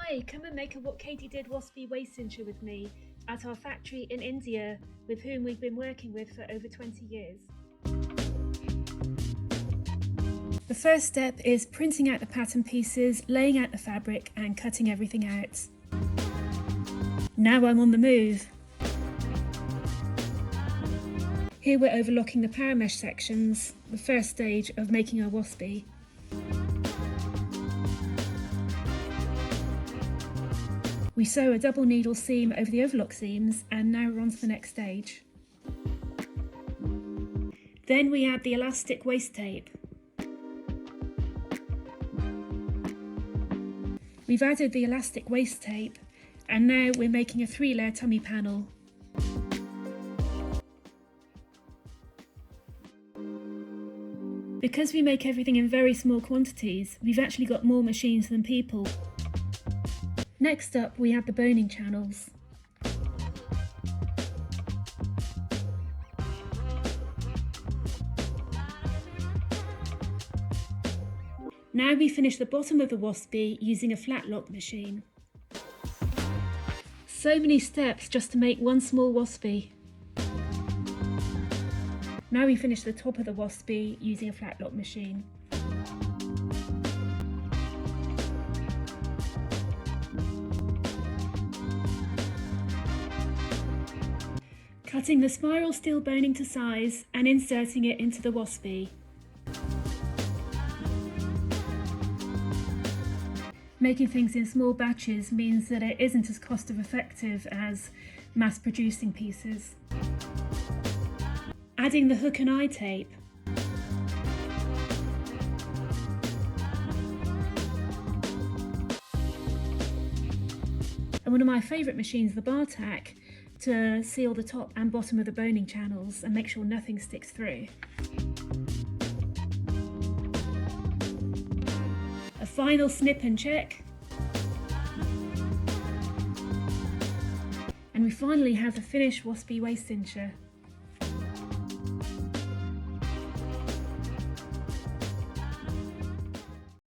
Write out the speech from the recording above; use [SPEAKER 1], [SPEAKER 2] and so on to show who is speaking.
[SPEAKER 1] Hi, come and make a What Katie Did Waspie waist cincher with me at our factory in India, with whom we've been working with for over 20 years. The first step is printing out the pattern pieces, laying out the fabric and cutting everything out. Now I'm on the move. Here we're overlocking the power mesh sections, the first stage of making our waspie. We sew a double needle seam over the overlock seams, and now we're on to the next stage. Then we add the elastic waist tape. We've added the elastic waist tape, and now we're making a 3-layer tummy panel. Because we make everything in very small quantities, we've actually got more machines than people. Next up, we have the boning channels. Now we finish the bottom of the waspie using a flat lock machine. So many steps just to make one small waspie. Now we finish the top of the waspie using a flat lock machine. Cutting the spiral steel boning to size and inserting it into the waspie. Making things in small batches means that it isn't as cost effective as mass producing pieces. Adding the hook and eye tape. And one of my favourite machines, the bar tack, to seal the top and bottom of the boning channels and make sure nothing sticks through. A final snip and check. And we finally have the finished waspie waist cincher.